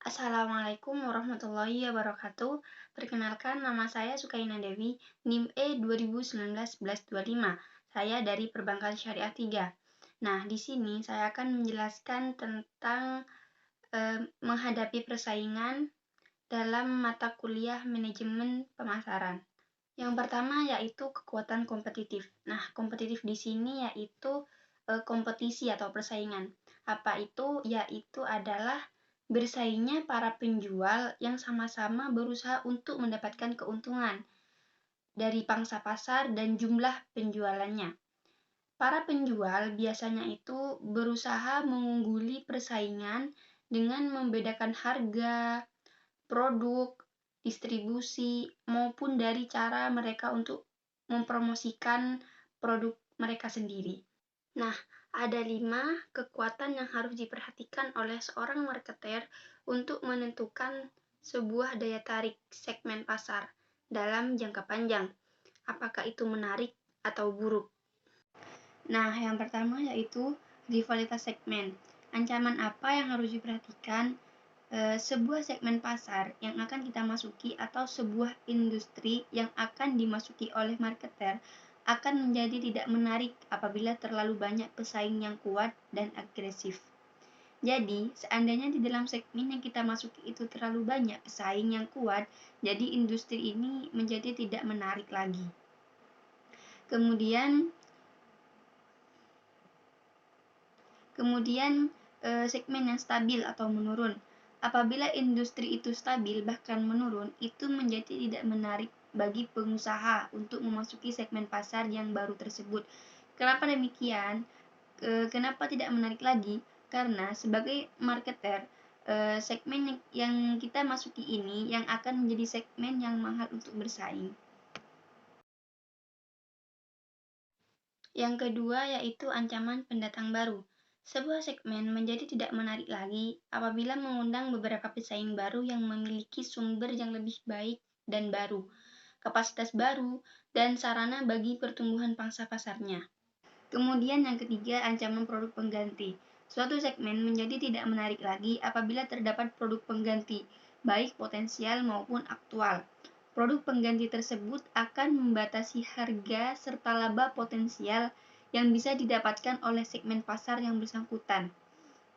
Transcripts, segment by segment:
Assalamualaikum warahmatullahi wabarakatuh. Perkenalkan, nama saya Sukaina Dewi, NIM E 2019-1125. Saya dari Perbankan Syariah 3. Nah, di sini saya akan menjelaskan tentang menghadapi persaingan dalam mata kuliah manajemen pemasaran. Yang pertama yaitu kekuatan kompetitif. Nah, kompetitif di sini yaitu kompetisi atau persaingan. Apa itu? Yaitu adalah bersaingnya para penjual yang sama-sama berusaha untuk mendapatkan keuntungan dari pangsa pasar dan jumlah penjualannya. Para penjual biasanya itu berusaha mengungguli persaingan dengan membedakan harga, produk, distribusi, maupun dari cara mereka untuk mempromosikan produk mereka sendiri. Nah, ada 5 kekuatan yang harus diperhatikan oleh seorang marketer untuk menentukan sebuah daya tarik segmen pasar dalam jangka panjang. Apakah itu menarik atau buruk? Nah, yang pertama yaitu rivalitas segmen. Ancaman apa yang harus diperhatikan? Sebuah segmen pasar yang akan kita masuki atau sebuah industri yang akan dimasuki oleh marketer akan menjadi tidak menarik apabila terlalu banyak pesaing yang kuat dan agresif. Jadi, seandainya di dalam segmen yang kita masuki itu terlalu banyak pesaing yang kuat, jadi industri ini menjadi tidak menarik lagi. Kemudian segmen yang stabil atau menurun. Apabila industri itu stabil bahkan menurun, itu menjadi tidak menarik bagi pengusaha untuk memasuki segmen pasar yang baru tersebut. Kenapa demikian? Kenapa tidak menarik lagi? Karena sebagai marketer, segmen yang kita masuki ini yang akan menjadi segmen yang mahal untuk bersaing. Yang kedua yaitu ancaman pendatang baru. Sebuah segmen menjadi tidak menarik lagi apabila mengundang beberapa pesaing baru yang memiliki sumber yang lebih baik dan baru, kapasitas baru, dan sarana bagi pertumbuhan pangsa pasarnya. Kemudian yang ketiga, ancaman produk pengganti. Suatu segmen menjadi tidak menarik lagi apabila terdapat produk pengganti, baik potensial maupun aktual. Produk pengganti tersebut akan membatasi harga serta laba potensial yang bisa didapatkan oleh segmen pasar yang bersangkutan.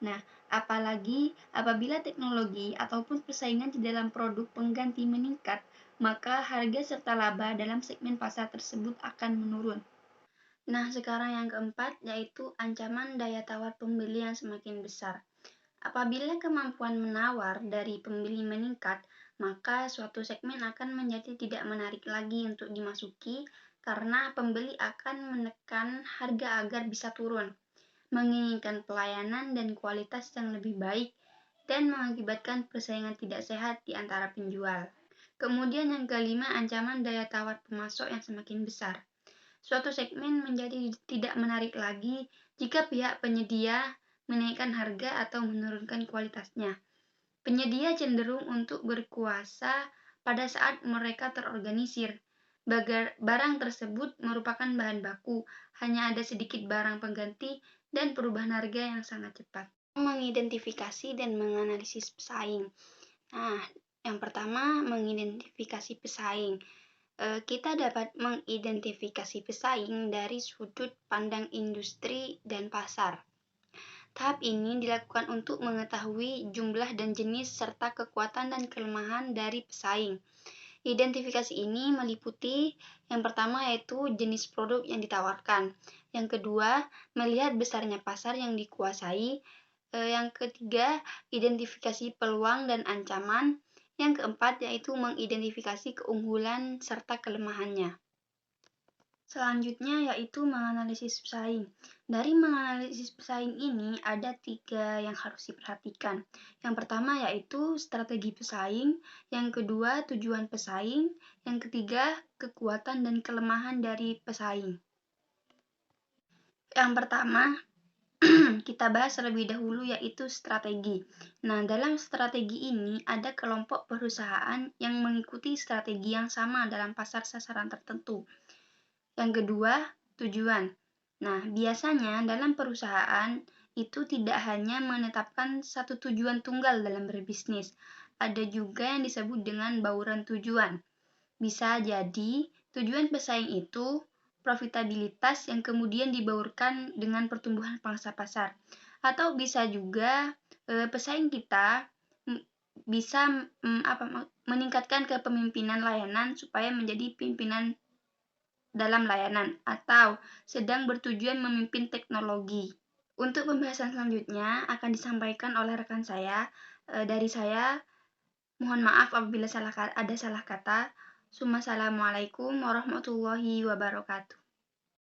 Nah, apalagi apabila teknologi ataupun persaingan di dalam produk pengganti meningkat, maka harga serta laba dalam segmen pasar tersebut akan menurun. Nah, sekarang yang keempat yaitu ancaman daya tawar pembeli yang semakin besar. Apabila kemampuan menawar dari pembeli meningkat, maka suatu segmen akan menjadi tidak menarik lagi untuk dimasuki karena pembeli akan menekan harga agar bisa turun, menginginkan pelayanan dan kualitas yang lebih baik, dan mengakibatkan persaingan tidak sehat di antara penjual. Kemudian yang kelima, ancaman daya tawar pemasok yang semakin besar. Suatu segmen menjadi tidak menarik lagi jika pihak penyedia menaikkan harga atau menurunkan kualitasnya. Penyedia cenderung untuk berkuasa pada saat mereka terorganisir. Barang tersebut merupakan bahan baku, hanya ada sedikit barang pengganti dan perubahan harga yang sangat cepat. Mengidentifikasi dan menganalisis pesaing. Nah, yang pertama, mengidentifikasi pesaing. Kita dapat mengidentifikasi pesaing dari sudut pandang industri dan pasar. Tahap ini dilakukan untuk mengetahui jumlah dan jenis serta kekuatan dan kelemahan dari pesaing. Identifikasi ini meliputi yang pertama yaitu jenis produk yang ditawarkan. Yang kedua, melihat besarnya pasar yang dikuasai. Yang ketiga, identifikasi peluang dan ancaman. Yang keempat yaitu mengidentifikasi keunggulan serta kelemahannya. Selanjutnya yaitu menganalisis pesaing. Dari menganalisis pesaing ini ada 3 yang harus diperhatikan. Yang pertama yaitu strategi pesaing, yang kedua tujuan pesaing, yang ketiga kekuatan dan kelemahan dari pesaing. Yang pertama kita bahas terlebih dahulu yaitu strategi. Nah, dalam strategi ini ada kelompok perusahaan yang mengikuti strategi yang sama dalam pasar sasaran tertentu. Yang kedua, tujuan. Nah, biasanya dalam perusahaan itu tidak hanya menetapkan satu tujuan tunggal dalam berbisnis, ada juga yang disebut dengan bauran tujuan. Bisa jadi tujuan pesaing itu profitabilitas yang kemudian dibaurkan dengan pertumbuhan pangsa pasar. Atau bisa juga pesaing kita bisa meningkatkan kepemimpinan layanan supaya menjadi pimpinan dalam layanan atau sedang bertujuan memimpin teknologi. Untuk pembahasan selanjutnya akan disampaikan oleh rekan saya. Dari saya, mohon maaf apabila ada salah kata. Assalamualaikum warahmatullahi wabarakatuh.